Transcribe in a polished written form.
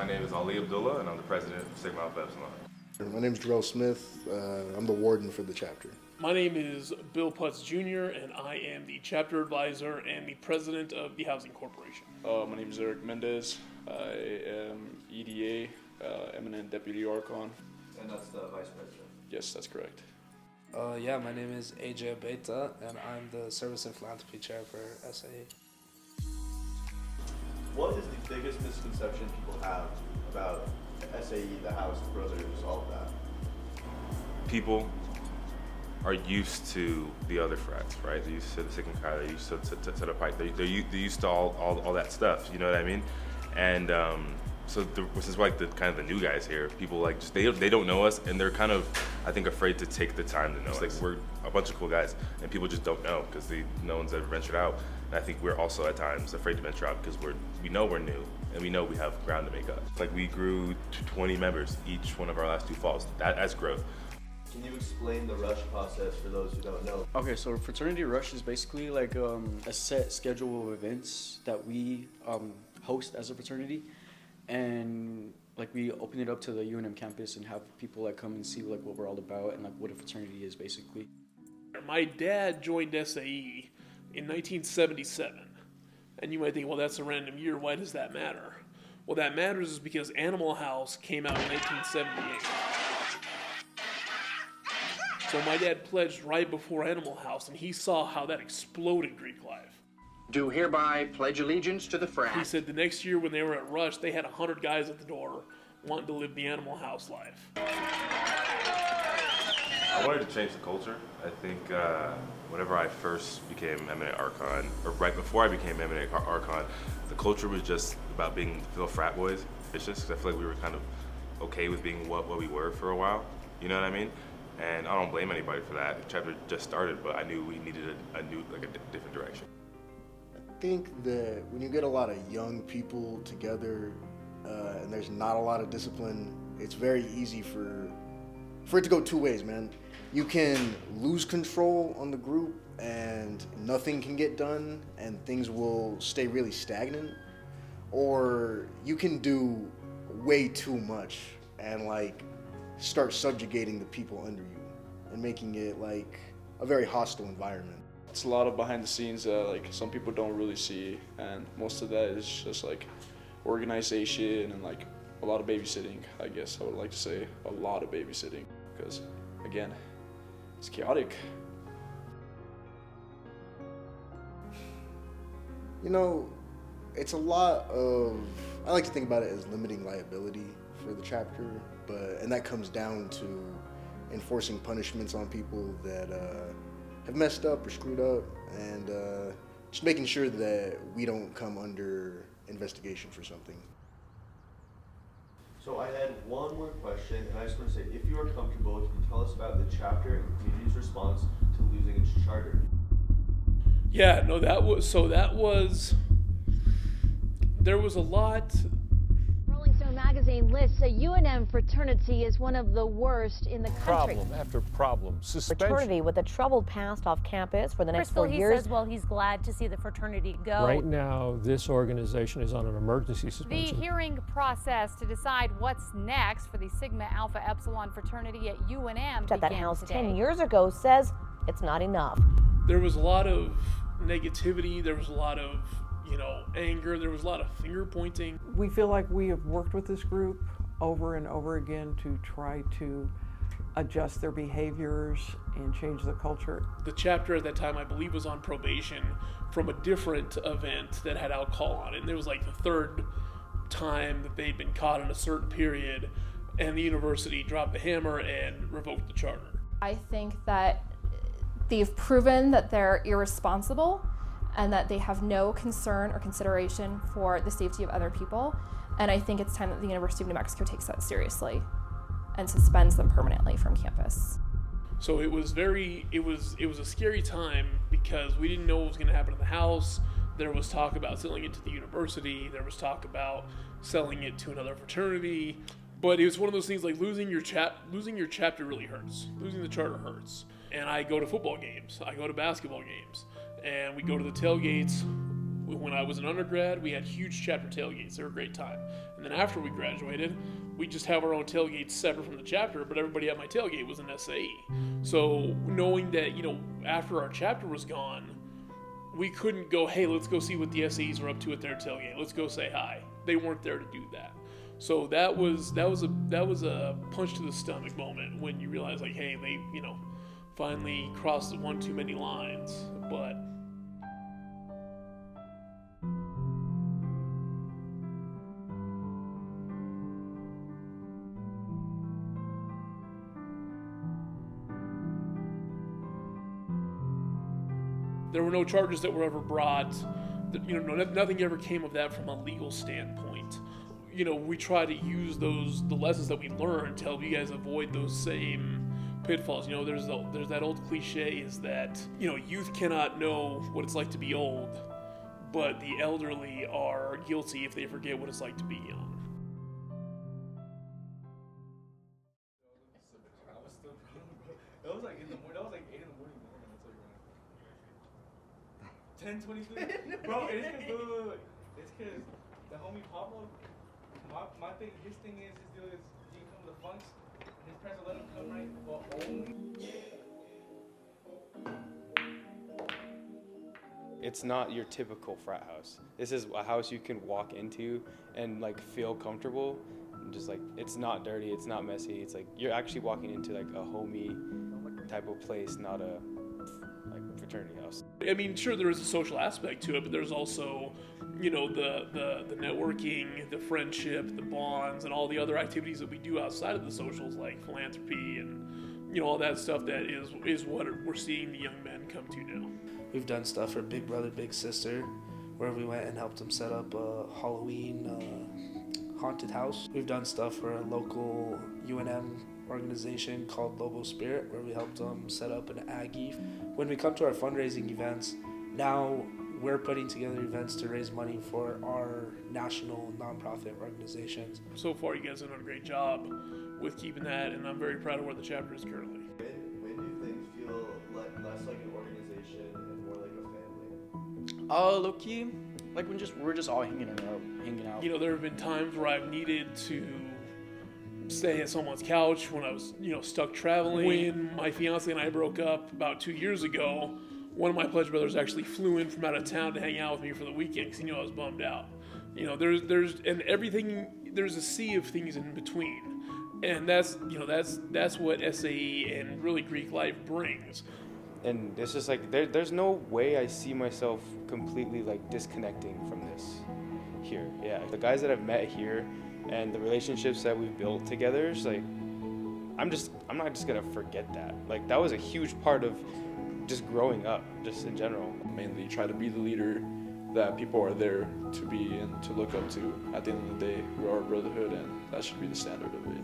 name is Abdullah, and I'm the president of Sigma Alpha Epsilon. My name is Jarell Smith. I'm the warden for the chapter. My name is Bill Putz Jr., and I am the chapter advisor and the president of the Housing Corporation. My name is Mendez. I am EDA, Eminent Deputy Archon. And that's the vice president? Yes, that's correct. My name is Abeyeta, and I'm the Service and Philanthropy Chair for SAE. What is the biggest misconception people have about SAE, the House, the Brothers, all of that? People are used to the other frats, right? They're used to the Sigma Chi, they're used to the Pike, they're used to all that stuff, you know what I mean? And this is like the kind of the new guys here. People like just they don't know us, and they're kind of, I think, afraid to take the time to know us. Like, we're a bunch of cool guys, and people just don't know because no one's ever ventured out. And I think we're also at times afraid to venture out because we know we're new, and we know we have ground to make up. Like, we grew to 20 members each one of our last 2 falls. That's growth. Can you explain the rush process for those who don't know? Okay, so Fraternity Rush is basically like a set schedule of events that we host as a fraternity, and like we open it up to the UNM campus and have people like come and see like what we're all about and like what a fraternity is basically. My dad joined SAE in 1977, and you might think, well, that's a random year. Why does that matter? Well, that matters is because Animal House came out in 1978. So my dad pledged right before Animal House, and he saw how that exploded Greek life. Do hereby pledge allegiance to the frat. He said the next year when they were at Rush, they had 100 guys at the door wanting to live the Animal House life. I wanted to change the culture. I think whenever I first became Eminent Archon, or right before I became Eminent Archon, the culture was just about being frat boys, vicious, because I feel like we were kind of okay with being what we were for a while, you know what I mean? And I don't blame anybody for that. The chapter just started, but I knew we needed a different direction. I think that when you get a lot of young people together and there's not a lot of discipline, it's very easy for it to go 2 ways, man. You can lose control on the group and nothing can get done and things will stay really stagnant, or you can do way too much and like start subjugating the people under you and making it like a very hostile environment. It's a lot of behind the scenes that like some people don't really see, and most of that is just like organization and like a lot of babysitting. I guess I would like to say a lot of babysitting, because again, it's chaotic. You know, it's a lot of, I like to think about it as limiting liability for the chapter, and that comes down to enforcing punishments on people that have messed up or screwed up, and just making sure that we don't come under investigation for something. So I had one more question, and I just want to say, if you are comfortable, can you tell us about the chapter and the community's response to losing its charter? Yeah, no, there was a lot. Rolling Stone magazine lists a UNM fraternity as one of the worst in the country. Problem after problem. Suspension. Fraternity with a troubled past off campus for the next 4 years. He says, well, he's glad to see the fraternity go. Right now, this organization is on an emergency suspension. The hearing process to decide what's next for the Sigma Alpha Epsilon fraternity at UNM At that began house today. 10 years ago says it's not enough. There was a lot of negativity. There was a lot of anger. There was a lot of finger pointing. We feel like we have worked with this group over and over again to try to adjust their behaviors and change the culture. The chapter at that time, I believe, was on probation from a different event that had alcohol on it. And it was like the 3rd time that they'd been caught in a certain period, and the university dropped the hammer and revoked the charter. I think that they've proven that they're irresponsible and that they have no concern or consideration for the safety of other people. And I think it's time that the University of New Mexico takes that seriously and suspends them permanently from campus. So it was a scary time because we didn't know what was going to happen in the house. There was talk about selling it to the university. There was talk about selling it to another fraternity. But it was one of those things like losing your chapter really hurts. Losing the charter hurts. And I go to football games. I go to basketball games. And we go to the tailgates. When I was an undergrad, we had huge chapter tailgates. They were a great time. And then after we graduated, we just have our own tailgates separate from the chapter, but everybody at my tailgate was an SAE. So knowing that, after our chapter was gone, we couldn't go, hey, let's go see what the SAEs are up to at their tailgate. Let's go say hi. They weren't there to do that. So that was a punch to the stomach moment when you realize, like, hey, they, finally crossed one too many lines. But there were no charges that were ever brought. Nothing ever came of that from a legal standpoint. We try to use the lessons that we learned to help you guys avoid those same pitfalls. There's that old cliche is that, youth cannot know what it's like to be old, but the elderly are guilty if they forget what it's like to be young. That was like 8 in the morning. 10:23. Bro, it's because the homie Pablo, my thing, his deal is he can come to the funks, his parents will let him come, right? But only. It's not your typical frat house. This is a house you can walk into and like feel comfortable. Just like, it's not dirty, it's not messy. It's like you're actually walking into like a homey type of place, not a fraternity house. I mean, sure, there is a social aspect to it, but there's also, the networking, the friendship, the bonds, and all the other activities that we do outside of the socials, like philanthropy and, all that stuff that is what we're seeing the young men come to now. We've done stuff for Big Brother, Big Sister, where we went and helped them set up a Halloween haunted house. We've done stuff for a local UNM organization called Lobo Spirit, where we helped them set up an Aggie. When we come to our fundraising events, now we're putting together events to raise money for our national nonprofit organizations. So far, you guys have done a great job with keeping that, and I'm very proud of where the chapter is currently. When do things feel less like an organization and more like a family? Low key, like when we're just all hanging out. There have been times where I've needed to stay at someone's couch when I was, stuck traveling. When my fiance and I broke up about 2 years ago, one of my pledge brothers actually flew in from out of town to hang out with me for the weekend because he knew I was bummed out. There's a sea of things in between, and that's what SAE and really Greek life brings. And it's just like there's no way I see myself completely like disconnecting from this here. Yeah, the guys that I've met here and the relationships that we've built together, it's like I'm not just gonna forget that. Like that was a huge part of just growing up, just in general. Mainly try to be the leader that people are there to be and to look up to. At the end of the day, we are a brotherhood, and that should be the standard of it.